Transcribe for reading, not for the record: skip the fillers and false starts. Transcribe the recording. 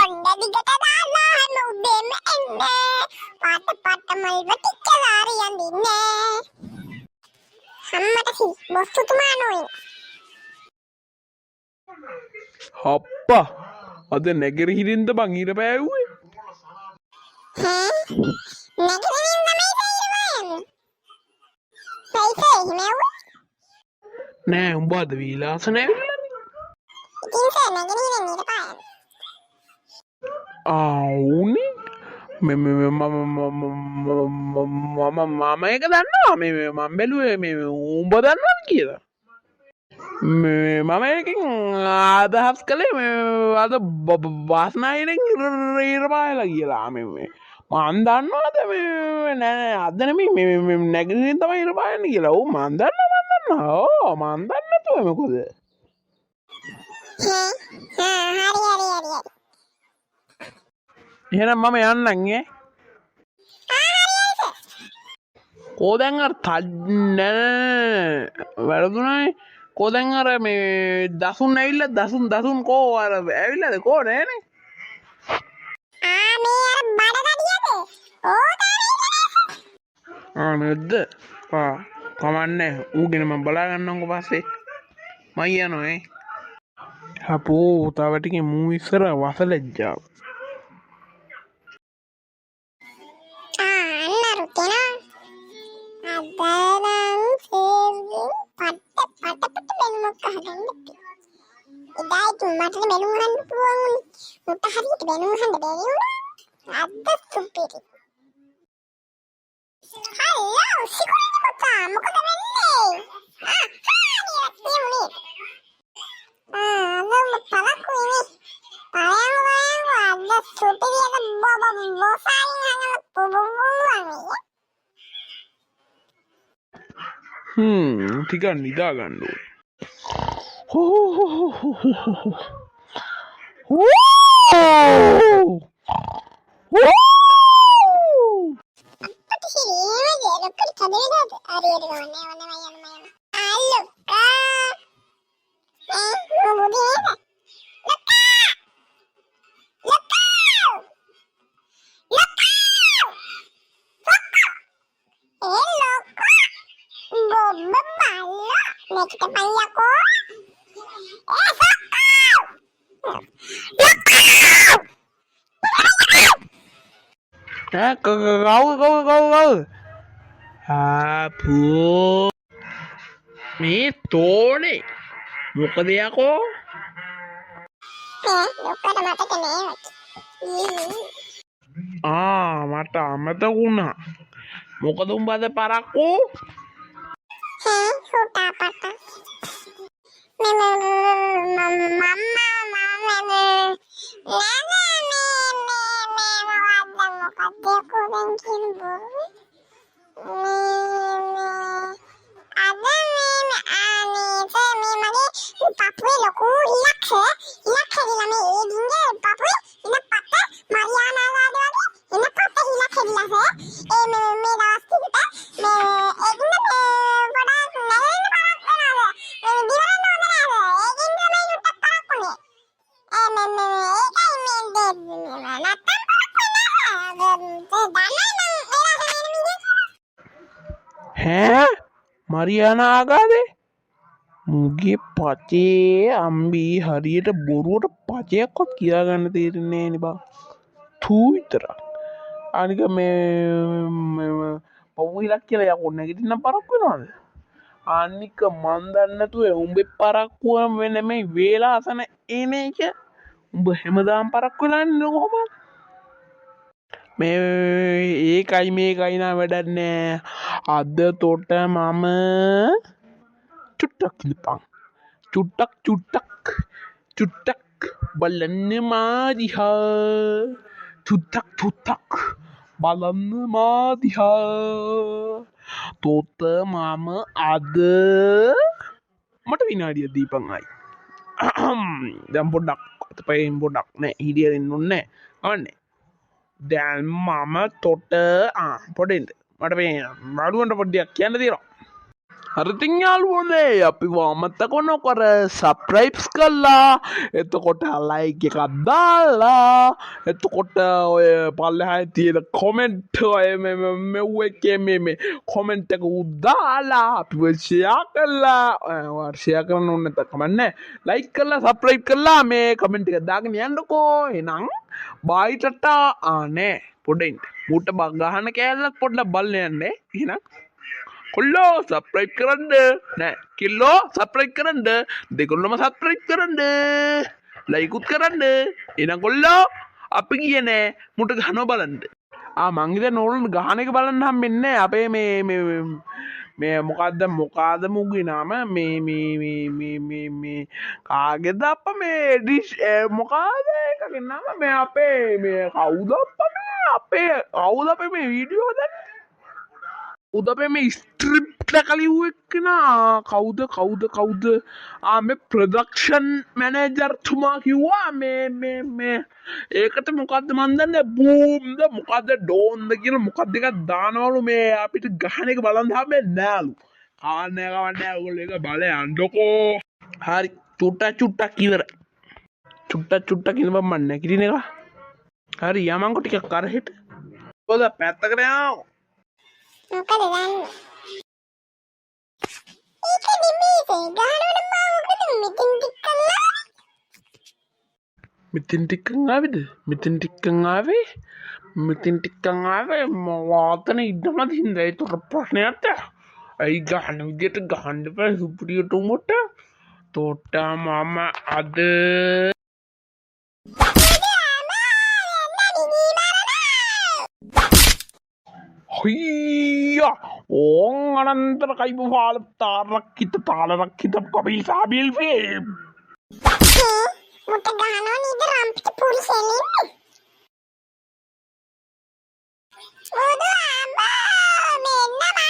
කොණ්ඩ දිගට දාලා හැම උදේම එන්නේ. පාට පාට මල් වටිකලා යන්නේ. අම්මට බොස් තුමා නෝයි. හප්පා අද නැගිරිහිරින්ද බං ඊට පෑවුවේ නැගිරින් තමයි ඉරවන්නේ. පයිසේ හිමෙව්වේ. නෑ උඹ අද විලාස නැවිල්ලා ඉතින් සේ නැගිරින් ඊට පායන. ආවුනේ මම එක දන්නවා මේ මම බැලුවේ මේ උඹ දන්නවද කියලා මම එකකින් අදහස් කළේ අද වාසනායනෙන් ඉරපායලා කියලා මේ මන් දන්නවාද නෑ අද නෙමෙයි නැගිටින්න තමයි ඉරපායන්නේ කියලා. ඔව් මන් දන්නවා ඕ මන් දන්නේ නැතුව මොකද හරි. එහෙනම් මම යන්නම් ඈ. කොහෙන් අර තන්න වැරදුනානේ. කොහෙන් අර මේ දසුන් ඇවිල්ලා දසුන් කෝ අර ඇවිල්ලාද කෝ නෑනේ. මේ අර බඩගඩියද? නැද්ද? කමන්නේ ඌගෙන මම බලා ගන්නම්කො පස්සේ. මම යනවා ඈ. අපෝ තව ටිකේ මූ ඉස්සර වසලැජ්ජාව. මට බැලුම් ගන්න පුළුවන් උනේ. මුට හරියට බැලුම් ගන්න බැරි වුණා. අද්ද සුපිරි. හලෝ සිකුරේ පුතා මොකද වෙන්නේ? මම පලකුනේ. අද්ද සුපිරි එක බොසාරින් හංගන පුබුබුවන්නේ. ටිකක් නිදා ගන්න ඕනේ. කවුද අපෝ මේ තෝනේ මොකද යකෝ මට අමතක වුණා. මොකද උඹ අද පරක්කු මරියානා ආගාදේ මුගේ පචේ අම්බී හරියට බොරුවට පචයක්වත් කියාගන්න තේරෙන්නේ නෑනේ බං. තූ විතරක්. අනික මේ පොවිලක් කියලා යකෝ නැගිටින්න පරක් වෙනවද? අනික මන් දන්නේ නැතුව උඹේ පරක්කුවම වෙන මේ වේලාසන එන එක උඹ හැමදාම පරක් වෙලා ඉන්නේ කොහොමද? මේ ඒකයි මේකයි නා වැඩක් නෑ. අද තොට මම චුට්ටක් ඉඳපන්. චුට්ටක් බලන්න මාදිහා. චුට්ටක් බලන්න මාදිහා. තොට මම අද මට විනාඩිය දීපන් අයි. දැන් පොඩ්ඩක් අතපයෙන් පොඩ්ඩක් නෑ හිටියෙන් ඕනේ නෑ. දැන් මම තොට පොඩෙන්ද මට මේ බඩුවන්ට පොඩ්ඩක් කියන්න තියෙනවා. හරිතින් යාළුවනේ අපි අමතක නොකර සබ්ස්ක්‍රයිබ්ස් කළා එතකොට ලයික් එකක් දාලා එතකොට ඔය පල්ලෙහායි තියෙන කොමෙන්ට් ඔය මෙව් එකේ මේ කොමෙන්ට් එක උදාලා අපිව ෂෙයා කළා ෂෙයා කරන්න ඕනේ නැත්නම් කමන්නේ ලයික් කරලා සබ්ස්ක්‍රයිබ් කරලා මේ කමෙන්ට් එක දාගෙන යන්නකෝ එහෙනම් බයි ටටා ආනේ පොඩින් මුට ගහන කෑල්ලක් පොඩ්ඩක් බලන්න යන්නේ එහෙනම් කොල්ලෝ සබ්ස්ක්‍රයිබ් කරන්න නෑ කිල්ලෝ සබ්ස්ක්‍රයිබ් කරන්න දෙකොල්ලම සබ්ස්ක්‍රයිබ් කරන්න ලයිකුත් කරන්න එහෙනම් කොල්ලෝ අපි ගියේ නෑ මුට ගහනවා බලන්න මං හිතන්නේ ඕනොල්ලෝ ගහන එක බලන්න හම්බෙන්නේ අපේ මේ මොකද්ද මුගේ නම මේ කාගේද අප්පා මේ ඩිෂ් මොකද්ද එකගේ නම මේ අපේ මේ කවුද අපේ මේ වීඩියෝ හදන්නේ උදපේ මේ ස්ක්‍රිප්ට් එක ලියුව එක්කෙනා කවුද මේ ප්‍රොඩක්ෂන් මැනේජර් තුමා කිව්වා මේ ඒකට මොකද්ද මන් දන්නේ බූම්ද මොකද්ද ඩෝන්ද කියලා මොකක්ද එකක් දානවලු මේ අපිට ගහන එක බලන් හම්බෙන්නේ නෑලු කවන්නේ ඔයගොල්ලෝ ඒක බලේ යන්නකෝ හරි චුට්ටක් ඉවරයි චුට්ටක් ඉඳන් මම නැගිටින එක හරි යමන්කො ටිකක් කරහෙට පොද පැත්තකට යන්න මොකද දන්නේ ඒක නිමේ ගහනවල මෙතෙන් ටිකක් ආවේ වාතන ඉන්නමද හින්දා ඒක ප්‍රශ්නයක් ඇයි ගහන විදියට ගහන්න බෑ සුපිරියට උඹට තෝට මම අද Hia! Oh, anandra kayo buhalap tarak kita kami sabil film. මුට ගහනවා නේද රම්පිට පොලිස් එන්නේ මොකද අම්මා මෙන්න